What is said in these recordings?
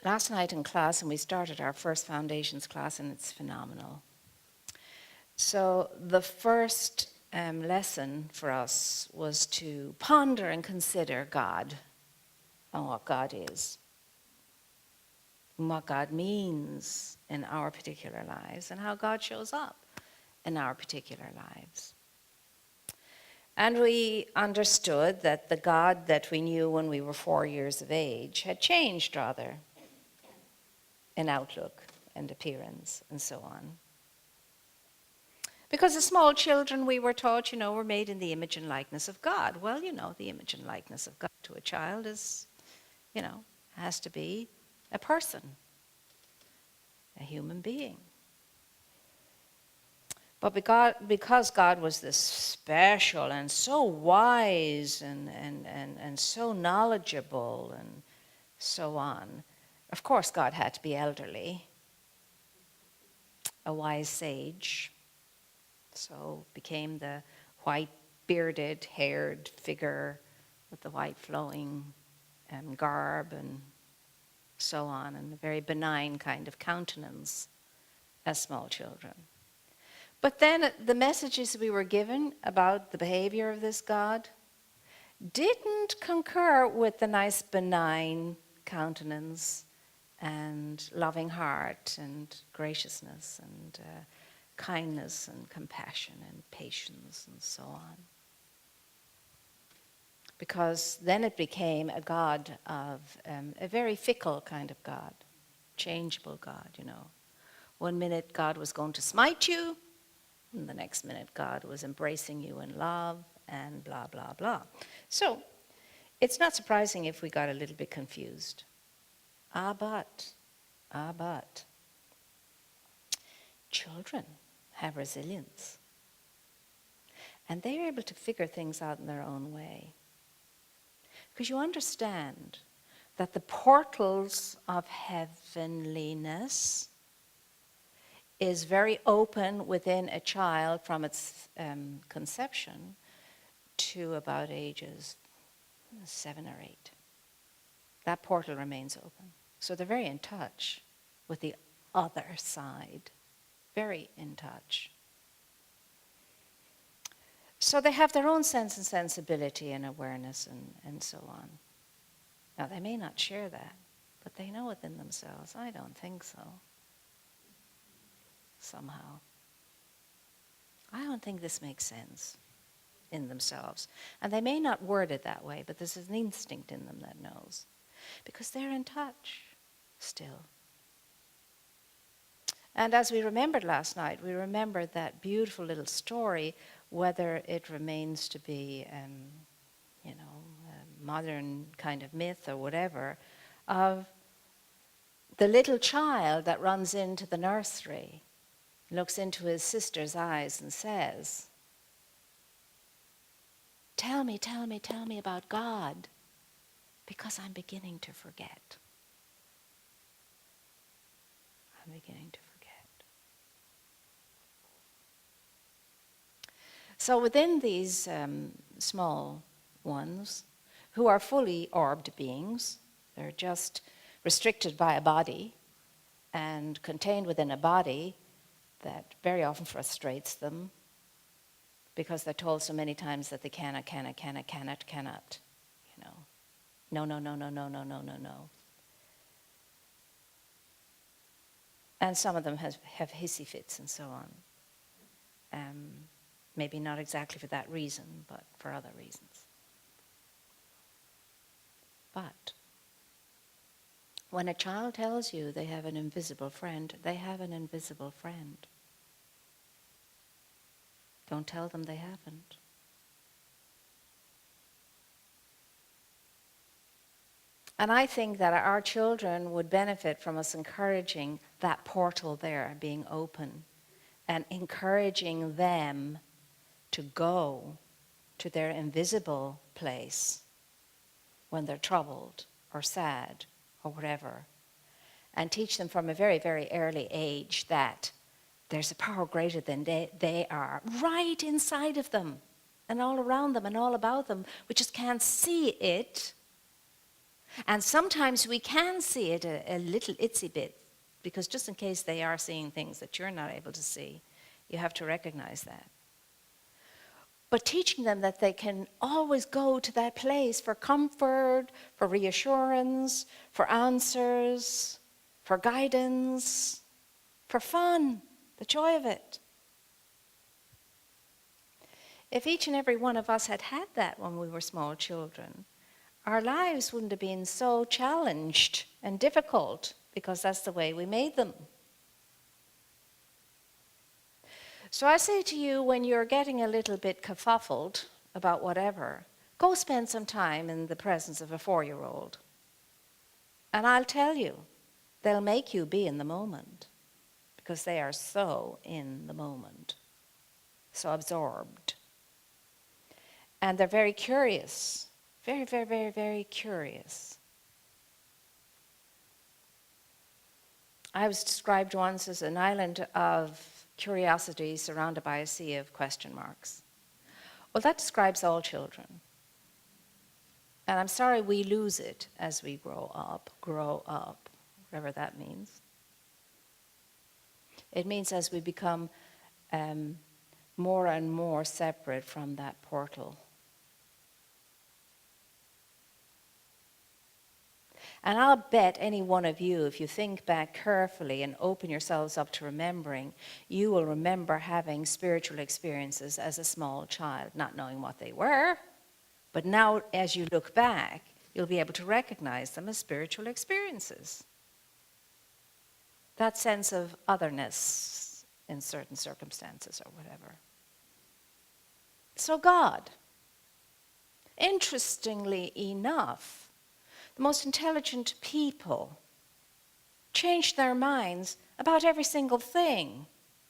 last night in class, and we started our first foundations class, and it's phenomenal. So the first lesson for us was to ponder and consider God and what God is, and what God means in our particular lives, and how God shows up in our particular lives. And we understood that the God that we knew when we were 4 years of age had changed rather in outlook and appearance and so on. Because as small children, we were taught, we're made in the image and likeness of God. Well, the image and likeness of God to a child is, has to be a person, a human being. But because God was this special and so wise and so knowledgeable and so on, of course God had to be elderly, a wise sage. So became the white bearded, haired figure with the white flowing garb and so on, and a very benign kind of countenance as small children. But then the messages we were given about the behavior of this God didn't concur with the nice benign countenance and loving heart and graciousness and kindness and compassion and patience and so on. Because then it became a God of a very fickle kind of God, changeable God, 1 minute God was going to smite you, and the next minute God was embracing you in love and blah, blah, blah. So it's not surprising if we got a little bit confused. But children have resilience. And they're able to figure things out in their own way. Because you understand that the portals of heavenliness is very open within a child from its conception to about ages 7 or 8. That portal remains open. So they're very in touch with the other side, very in touch. So they have their own sense and sensibility and awareness and so on. Now, they may not share that, but they know within themselves, I don't think so. Somehow. I don't think this makes sense in themselves. And they may not word it that way, but there's an instinct in them that knows. Because they're in touch still. And as we remembered last night, we remembered that beautiful little story, whether it remains to be, a modern kind of myth or whatever, of the little child that runs into the nursery, looks into his sister's eyes and says, tell me about God, because I'm beginning to forget. I'm beginning to forget. So within these small ones, who are fully orbed beings, they're just restricted by a body and contained within a body that very often frustrates them because they're told so many times that they cannot. No. And some of them have hissy fits and so on. Maybe not exactly for that reason, but for other reasons. But when a child tells you they have an invisible friend, they have an invisible friend. Don't tell them they haven't. And I think that our children would benefit from us encouraging that portal there being open and encouraging them to go to their invisible place when they're troubled or sad or whatever, and teach them from a very, very early age that there's a power greater than they are right inside of them and all around them and all about them. We just can't see it, And sometimes we can see it a little itsy bit, because just in case they are seeing things that you're not able to see, you have to recognize that. But teaching them that they can always go to that place for comfort, for reassurance, for answers, for guidance, for fun, the joy of it. If each and every one of us had had that when we were small children, our lives wouldn't have been so challenged and difficult, because that's the way we made them. So I say to you, when you're getting a little bit kerfuffled about whatever, go spend some time in the presence of a 4-year-old. And I'll tell you, they'll make you be in the moment, because they are so in the moment, so absorbed. And they're very curious, very, very, very, very curious. I was described once as an island of curiosity surrounded by a sea of question marks. Well, that describes all children. And I'm sorry we lose it as we grow up, whatever that means. It means as we become more and more separate from that portal. And I'll bet any one of you, if you think back carefully and open yourselves up to remembering, you will remember having spiritual experiences as a small child, not knowing what they were. But now, as you look back, you'll be able to recognize them as spiritual experiences. That sense of otherness in certain circumstances or whatever. So God, interestingly enough, the most intelligent people changed their minds about every single thing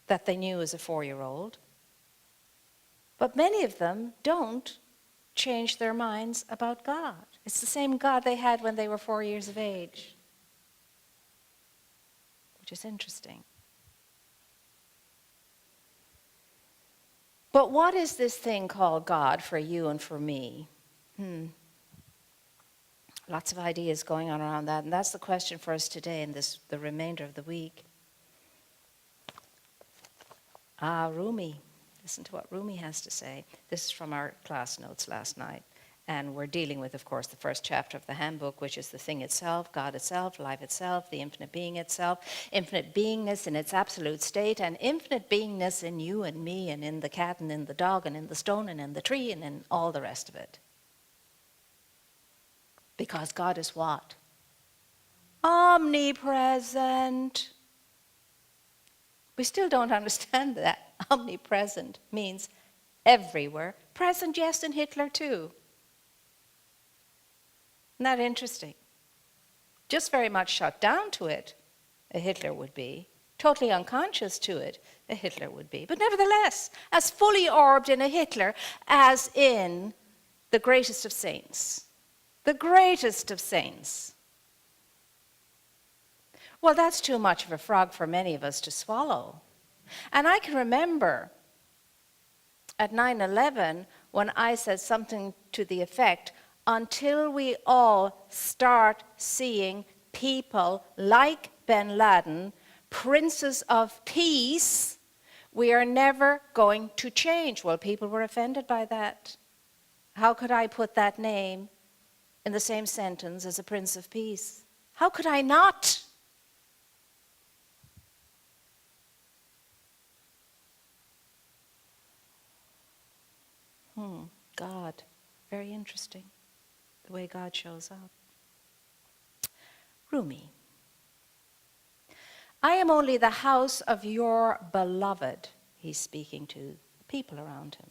that they knew as a 4-year-old. But many of them don't change their minds about God. It's the same God they had when they were 4 years of age, which is interesting. But what is this thing called God for you and for me? Lots of ideas going on around that, and that's the question for us today and the remainder of the week. Rumi. Listen to what Rumi has to say. This is from our class notes last night. And we're dealing with, of course, the first chapter of the handbook, which is the thing itself, God itself, life itself, the infinite being itself, infinite beingness in its absolute state, and infinite beingness in you and me and in the cat and in the dog and in the stone and in the tree and in all the rest of it. Because God is what? Omnipresent. We still don't understand that. Omnipresent means everywhere. Present, yes, in Hitler too. Isn't that interesting? Just very much shut down to it, a Hitler would be. Totally unconscious to it, a Hitler would be. But nevertheless, as fully orbed in a Hitler as in the greatest of saints. The greatest of saints. Well, that's too much of a frog for many of us to swallow. And I can remember at 9/11 when I said something to the effect, until we all start seeing people like bin Laden, princes of peace, we are never going to change. Well, people were offended by that. How could I put that name in the same sentence as a Prince of Peace? How could I not? God. Very interesting, the way God shows up. Rumi. I am only the house of your beloved. He's speaking to people around him.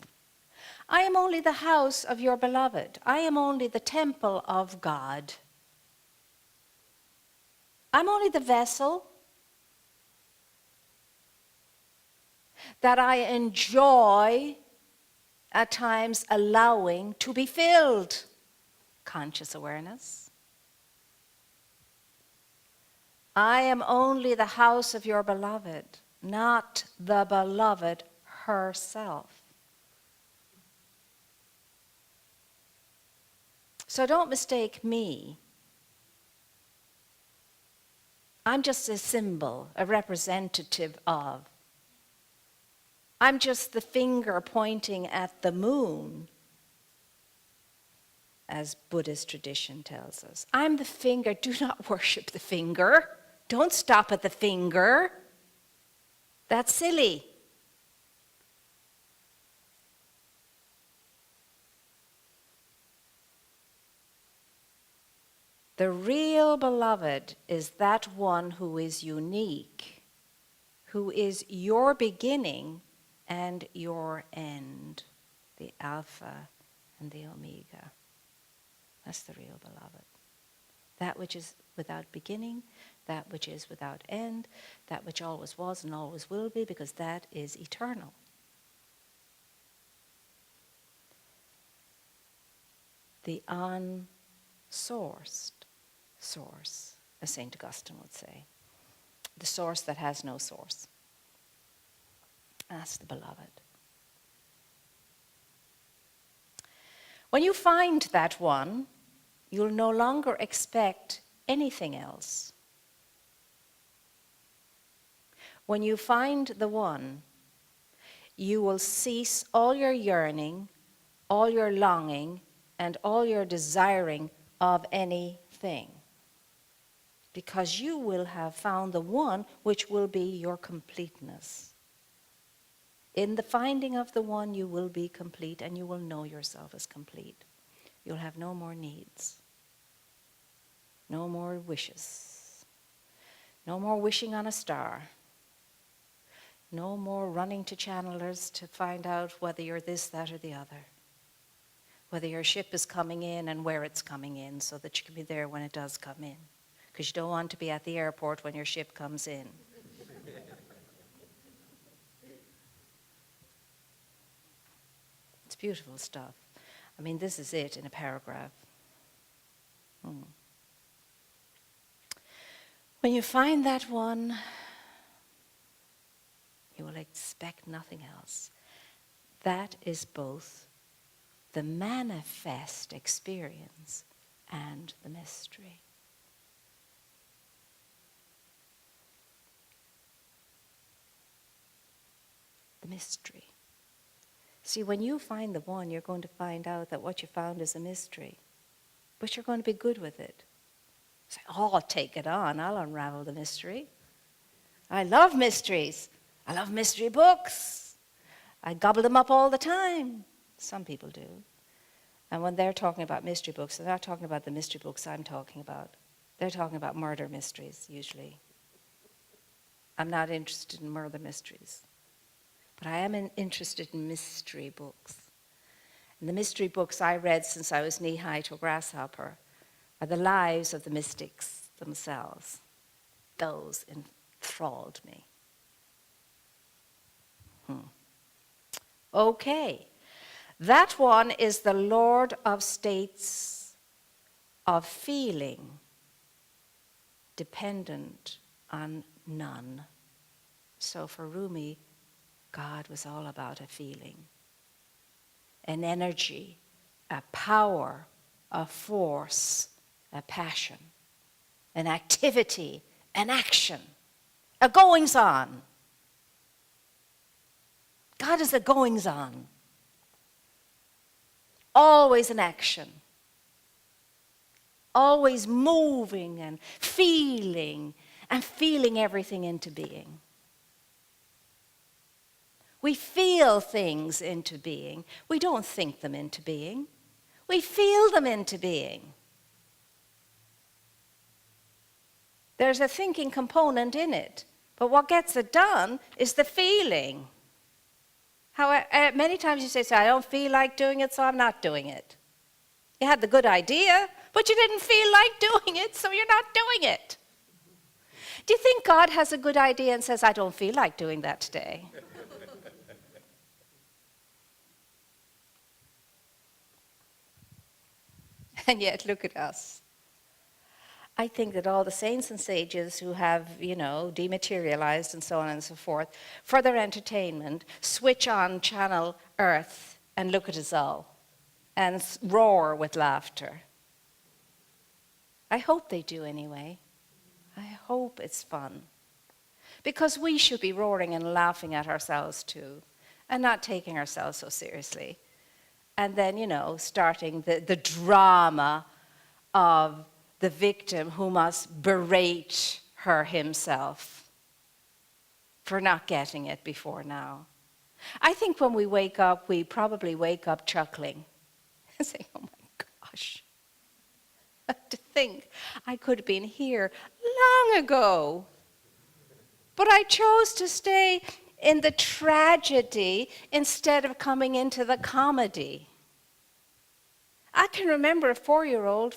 I am only the house of your beloved. I am only the temple of God. I'm only the vessel that I enjoy at times allowing to be filled. Conscious awareness. I am only the house of your beloved, not the beloved herself. So don't mistake me I'm just a symbol, a representative of. I'm just the finger pointing at the moon, as Buddhist tradition tells us. I'm the finger. Do not worship the finger. Don't stop at the finger. That's silly. The real beloved is that one who is unique, who is your beginning and your end, the Alpha and the Omega. That's the real beloved. That which is without beginning, that which is without end, that which always was and always will be, because that is eternal. The unsourced source, as St. Augustine would say. The source that has no source. That's the beloved. When you find that one, you'll no longer expect anything else. When you find the one, you will cease all your yearning, all your longing, and all your desiring of anything. Because you will have found the one which will be your completeness. In the finding of the one, you will be complete, and you will know yourself as complete. You'll have no more needs, no more wishes, no more wishing on a star, no more running to channelers to find out whether you're this, that, or the other, whether your ship is coming in and where it's coming in, so that you can be there when it does come in. Because you don't want to be at the airport when your ship comes in. It's beautiful stuff. I mean, this is it in a paragraph. When you find that one, you will expect nothing else. That is both the manifest experience and the mystery. The mystery. See, when you find the one, you're going to find out that what you found is a mystery. But you're going to be good with it. Say, oh, I'll take it on. I'll unravel the mystery. I love mysteries. I love mystery books. I gobble them up all the time. Some people do. And when they're talking about mystery books, they're not talking about the mystery books I'm talking about. They're talking about murder mysteries, usually. I'm not interested in murder mysteries. But I am interested in mystery books. And the mystery books I read since I was knee-high to a grasshopper are the lives of the mystics themselves. Those enthralled me. Okay. That one is the Lord of states of feeling, dependent on none. So for Rumi, God was all about a feeling, an energy, a power, a force, a passion, an activity, an action, a goings-on. God is a goings-on. Always in action. Always moving and feeling everything into being. We feel things into being. We don't think them into being. We feel them into being. There's a thinking component in it, but what gets it done is the feeling. Many times you say, I don't feel like doing it, so I'm not doing it. You had the good idea, but you didn't feel like doing it, so you're not doing it. Do you think God has a good idea and says, I don't feel like doing that today? And yet, look at us. I think that all the saints and sages who have, dematerialized and so on and so forth, for their entertainment, switch on channel Earth and look at us all and roar with laughter. I hope they do anyway. I hope it's fun. Because we should be roaring and laughing at ourselves too, and not taking ourselves so seriously. And then, starting the drama of the victim who must berate her himself for not getting it before now. I think when we wake up, we probably wake up chuckling, saying, oh my gosh, to think I could have been here long ago. But I chose to stay in the tragedy instead of coming into the comedy. I can remember a four-year-old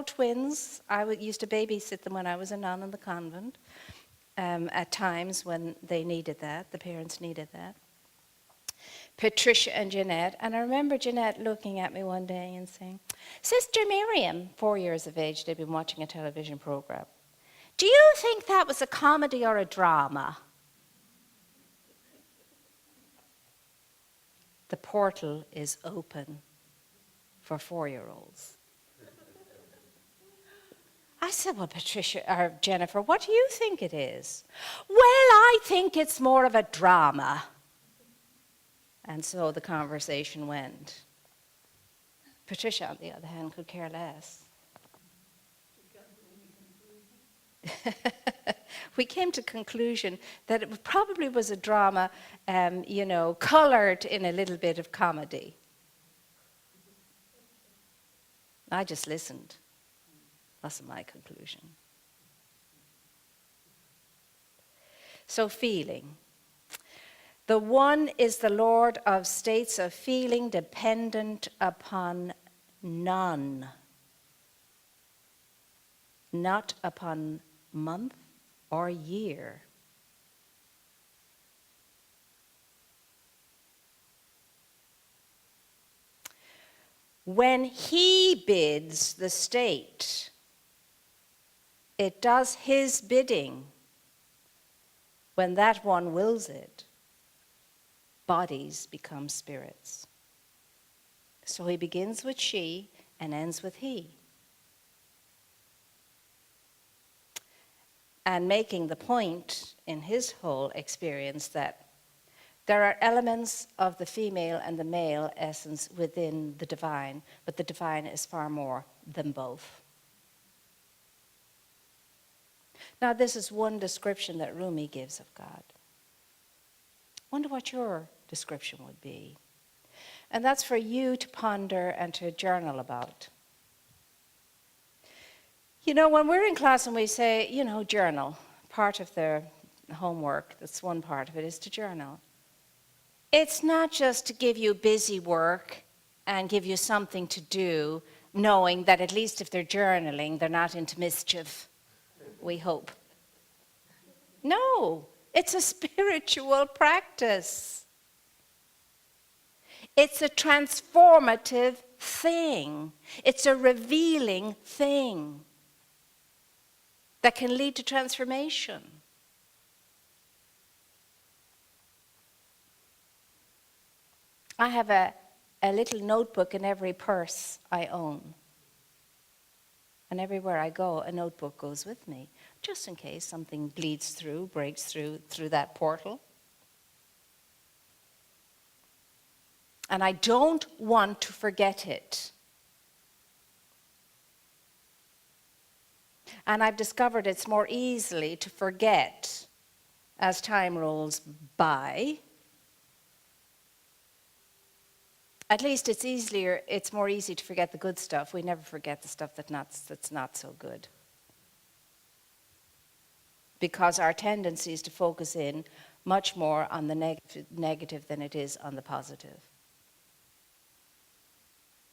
twins. I used to babysit them when I was a nun in the convent, at times when they needed that, the parents needed that. Patricia and Jeanette, and I remember Jeanette looking at me one day and saying, Sister Miriam, 4 years of age, they'd been watching a television program. Do you think that was a comedy or a drama? The portal is open for 4-year-olds. I said, well, Patricia or Jennifer, what do you think it is? Well, I think it's more of a drama. And so the conversation went. Patricia, on the other hand, could care less. We came to the conclusion that it probably was a drama, colored in a little bit of comedy. I just listened. That's my conclusion. So feeling. The one is the Lord of states of feeling dependent upon none. Not upon month or year. When he bids the state, it does his bidding. When that one wills it, bodies become spirits. So he begins with she and ends with he. And making the point in his whole experience that there are elements of the female and the male essence within the divine, but the divine is far more than both. Now, this is one description that Rumi gives of God. Wonder what your description would be. And that's for you to ponder and to journal about. When we're in class and we say, journal, part of the homework, that's one part of it, is to journal. It's not just to give you busy work and give you something to do, knowing that at least if they're journaling, they're not into mischief, we hope. No, it's a spiritual practice. It's a transformative thing. It's a revealing thing that can lead to transformation. I have a little notebook in every purse I own. And everywhere I go, a notebook goes with me, just in case something bleeds through, breaks through that portal. And I don't want to forget it. And I've discovered it's more easily to forget as time rolls by. At least it's more easy to forget the good stuff. We never forget the stuff that's not so good. Because our tendency is to focus in much more on the negative than it is on the positive.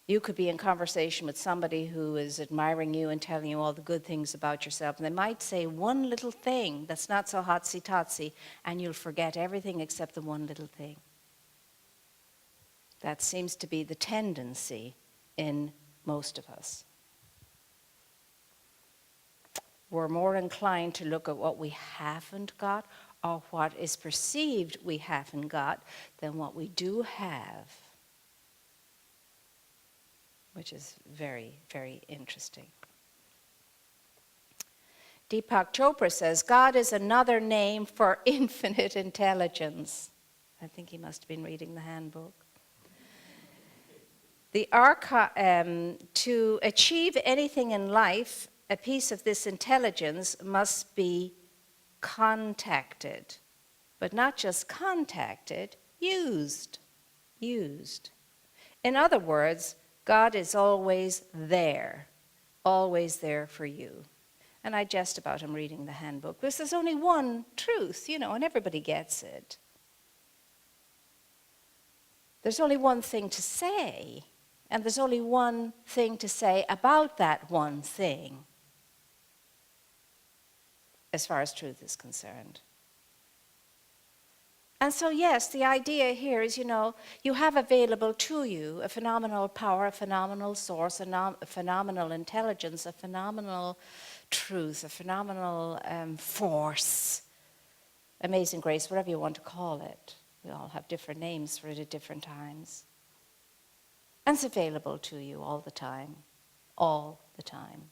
You could be in conversation with somebody who is admiring you and telling you all the good things about yourself, and they might say one little thing that's not so hotsy-totsy, and you'll forget everything except the one little thing. That seems to be the tendency in most of us. We're more inclined to look at what we haven't got or what is perceived we haven't got than what we do have, which is very, very interesting. Deepak Chopra says, God is another name for infinite intelligence. I think he must have been reading the handbook. To achieve anything in life, a piece of this intelligence must be contacted. But not just contacted, used. Used. In other words, God is always there for you. And I jest about him reading the handbook, because there's only one truth, and everybody gets it. There's only one thing to say, and there's only one thing to say about that one thing, as far as truth is concerned. And so, yes, the idea here is, you have available to you a phenomenal power, a phenomenal source, a phenomenal intelligence, a phenomenal truth, a phenomenal force, amazing grace, whatever you want to call it. We all have different names for it at different times. And it's available to you all the time. All the time.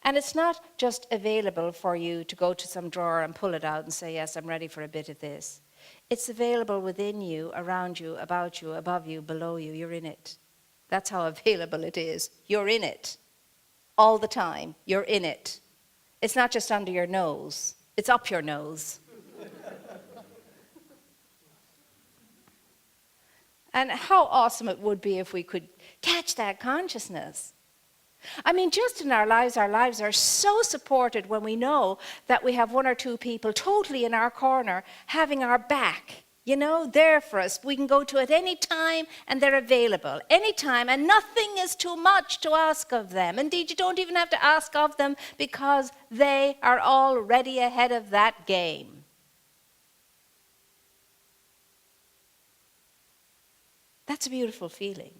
And it's not just available for you to go to some drawer and pull it out and say, yes, I'm ready for a bit of this. It's available within you, around you, about you, above you, below you. You're in it. That's how available it is. You're in it. All the time. You're in it. It's not just under your nose. It's up your nose. And how awesome it would be if we could catch that consciousness. I mean, just in our lives are so supported when we know that we have one or two people totally in our corner, having our back, there for us. We can go to at any time, and they're available anytime, and nothing is too much to ask of them. Indeed, you don't even have to ask of them, because they are already ahead of that game. That's a beautiful feeling.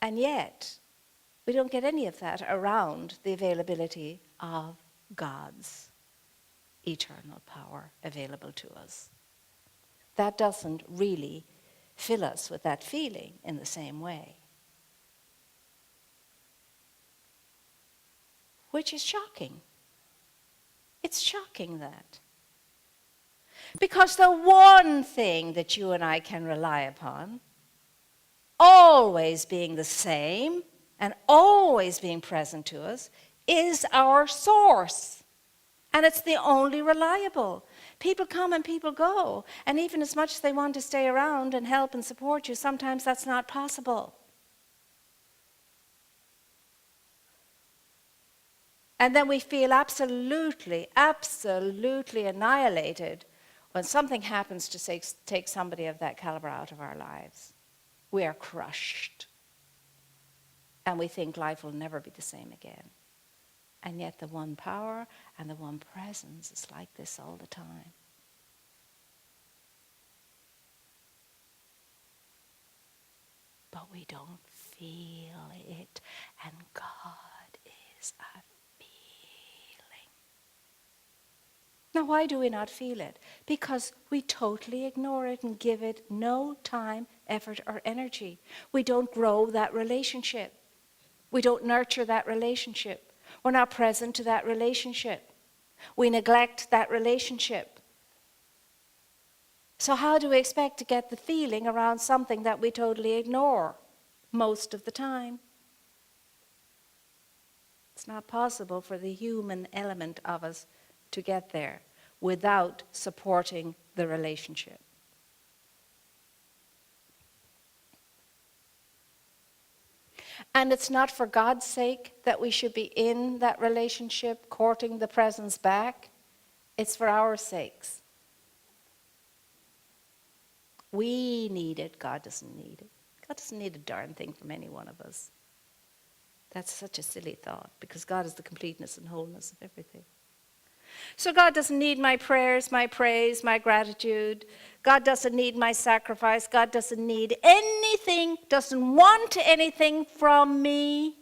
And yet, we don't get any of that around the availability of God's eternal power available to us. That doesn't really fill us with that feeling in the same way. Which is shocking. It's shocking that. Because the one thing that you and I can rely upon, always being the same and always being present to us, is our source. And it's the only reliable. People come and people go. And even as much as they want to stay around and help and support you, sometimes that's not possible. And then we feel absolutely, absolutely annihilated when something happens to take somebody of that caliber out of our lives. We are crushed. And we think life will never be the same again. And yet the one power and the one presence is like this all the time. But we don't feel it, and God is a feeling. Now, why do we not feel it? Because we totally ignore it and give it no time, effort, or energy. We don't grow that relationship. We don't nurture that relationship. We're not present to that relationship. We neglect that relationship. So how do we expect to get the feeling around something that we totally ignore most of the time? It's not possible for the human element of us to get there without supporting the relationship. And it's not for God's sake that we should be in that relationship, courting the presence back. It's for our sakes. We need it. God doesn't need it. God doesn't need a darn thing from any one of us. That's such a silly thought, because God is the completeness and wholeness of everything. So God doesn't need my prayers, my praise, my gratitude. God doesn't need my sacrifice. God doesn't need anything, doesn't want anything from me,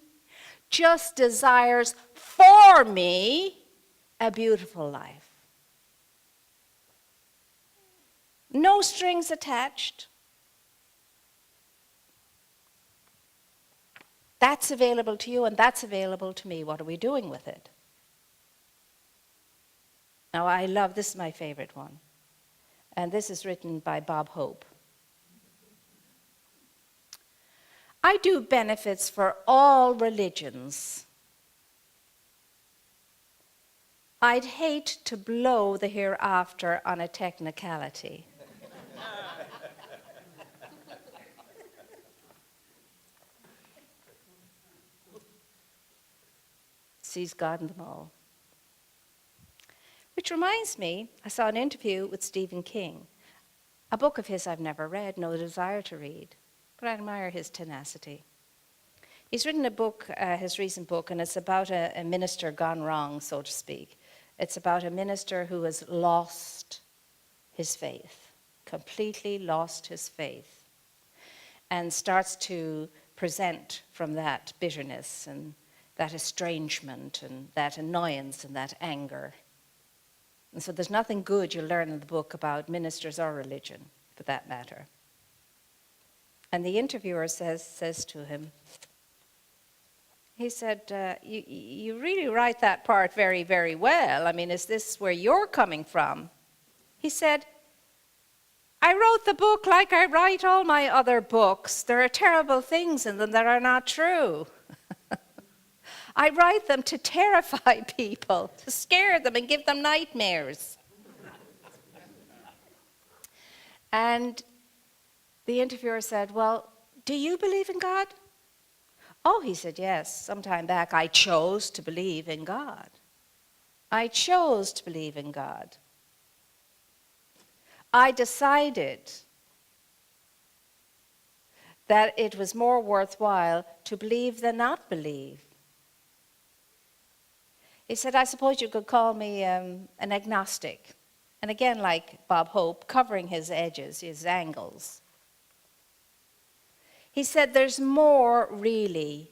just desires for me a beautiful life. No strings attached. That's available to you and that's available to me. What are we doing with it? Now, I love, this is my favorite one. And this is written by Bob Hope. I do benefits for all religions. I'd hate to blow the hereafter on a technicality. Sees God in them all. Which reminds me, I saw an interview with Stephen King. A book of his I've never read, no desire to read, but I admire his tenacity. He's written a book, his recent book, and it's about a minister gone wrong, so to speak. It's about a minister who has lost his faith, completely lost his faith, and starts to present from that bitterness and that estrangement and that annoyance and that anger. And so there's nothing good you'll learn in the book about ministers or religion, for that matter. And the interviewer says to him, he said, you really write that part very, very well. I mean, is this where you're coming from? He said, I wrote the book like I write all my other books. There are terrible things in them that are not true. I write them to terrify people, to scare them and give them nightmares. And the interviewer said, well, do you believe in God? Oh, he said, yes. Some time back, I chose to believe in God. I chose to believe in God. I decided that it was more worthwhile to believe than not believe. He said, I suppose you could call me an agnostic. And again, like Bob Hope, covering his edges, his angles. He said, there's more really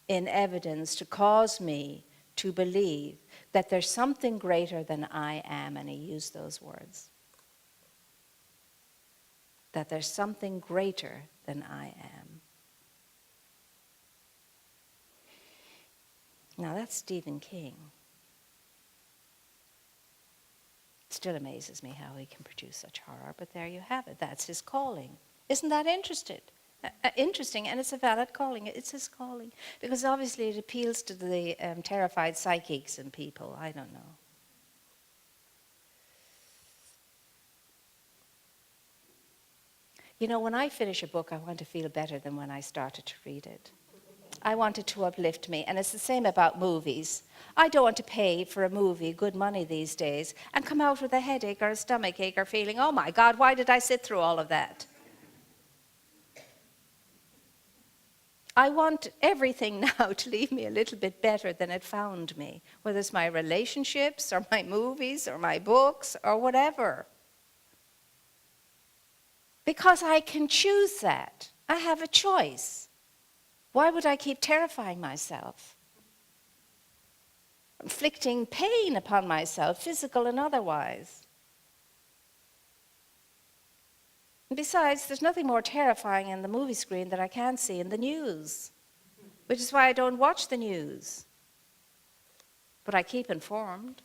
in evidence to cause me to believe that there's something greater than I am, and he used those words. That there's something greater than I am. Now that's Stephen King. It still amazes me how he can produce such horror, but there you have it. That's his calling. Isn't that interesting? And it's a valid calling. It's his calling. Because obviously it appeals to the terrified psychics in people. I don't know. You know, when I finish a book, I want to feel better than when I started to read it. I want it to uplift me. And it's the same about movies. I don't want to pay for a movie good money these days and come out with a headache or a stomach ache or feeling, oh my God, why did I sit through all of that? I want everything now to leave me a little bit better than it found me, whether it's my relationships or my movies or my books or whatever. Because I can choose that. I have a choice. Why would I keep terrifying myself? Inflicting pain upon myself, physical and otherwise. And besides, there's nothing more terrifying in the movie screen that I can't see in the news, which is why I don't watch the news. But I keep informed.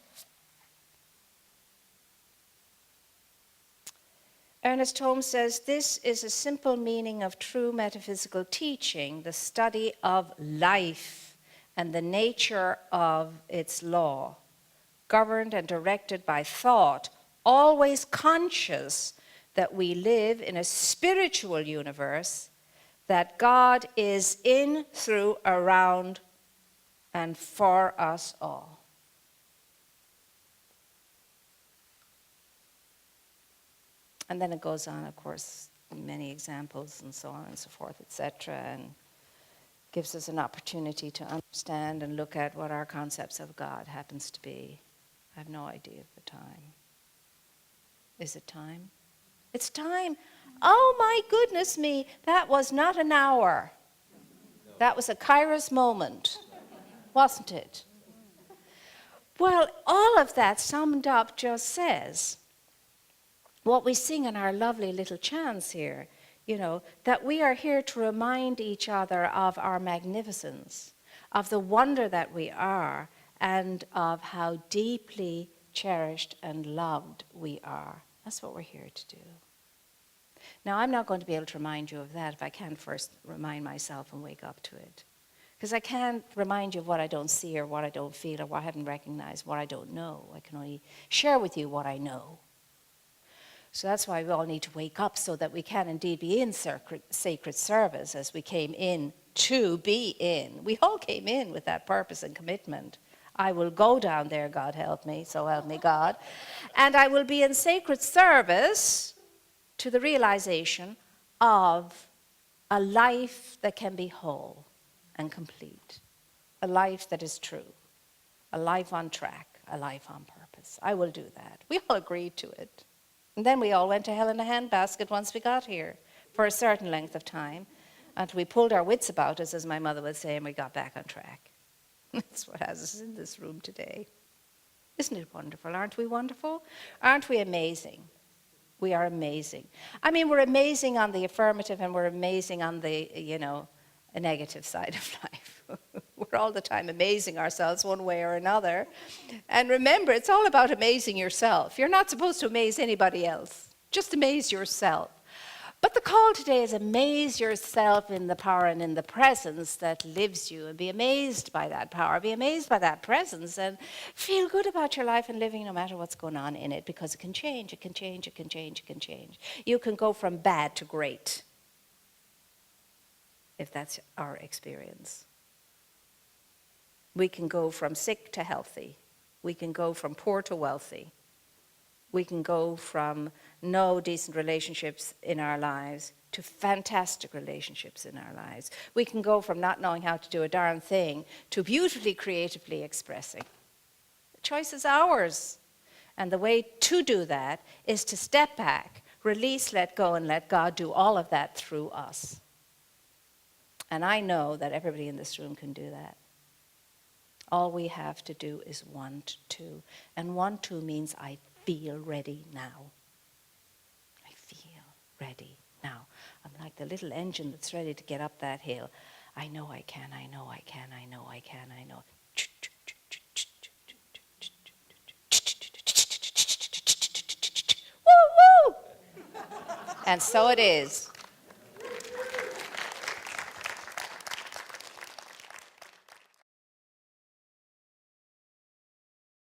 Ernest Holmes says, this is a simple meaning of true metaphysical teaching, the study of life and the nature of its law, governed and directed by thought, always conscious that we live in a spiritual universe, that God is in, through, around, and for us all. And then it goes on, of course, many examples and so on and so forth, etc., and gives us an opportunity to understand and look at what our concepts of God happens to be. I have no idea of the time. Is it time? It's time. Oh my goodness me, that was not an hour. That was a Kairos moment, wasn't it? Well, all of that summed up just says, what we sing in our lovely little chants here that we are here to remind each other of our magnificence, of the wonder that we are, and of how deeply cherished and loved we are. That's what we're here to do. Now, I'm not going to be able to remind you of that if I can't first remind myself and wake up to it. Because I can't remind you of what I don't see or what I don't feel or what I haven't recognized, what I don't know. I can only share with you what I know. So that's why we all need to wake up so that we can indeed be in sacred service as we came in to be in. We all came in with that purpose and commitment. I will go down there, God help me, so help me God. And I will be in sacred service to the realization of a life that can be whole and complete, a life that is true, a life on track, a life on purpose. I will do that. We all agreed to it. And then we all went to hell in a handbasket once we got here for a certain length of time until we pulled our wits about us, as my mother would say, and we got back on track. That's what has us in this room today. Isn't it wonderful? Aren't we wonderful? Aren't we amazing? We are amazing. I mean, we're amazing on the affirmative and we're amazing on the, a negative side of life. We're all the time amazing ourselves one way or another. And remember, it's all about amazing yourself. You're not supposed to amaze anybody else. Just amaze yourself. But the call today is amaze yourself in the power and in the presence that lives you, and be amazed by that power, be amazed by that presence, and feel good about your life and living no matter what's going on in it, because it can change, it can change, it can change, it can change. You can go from bad to great, if that's our experience. We can go from sick to healthy. We can go from poor to wealthy. We can go from no decent relationships in our lives to fantastic relationships in our lives. We can go from not knowing how to do a darn thing to beautifully, creatively expressing. The choice is ours. And the way to do that is to step back, release, let go, and let God do all of that through us. And I know that everybody in this room can do that. All we have to do is want to. And want to means I feel ready now. I feel ready now. I'm like the little engine that's ready to get up that hill. I know I can, I know I can, I know I can, I know. Woo, woo! And so it is.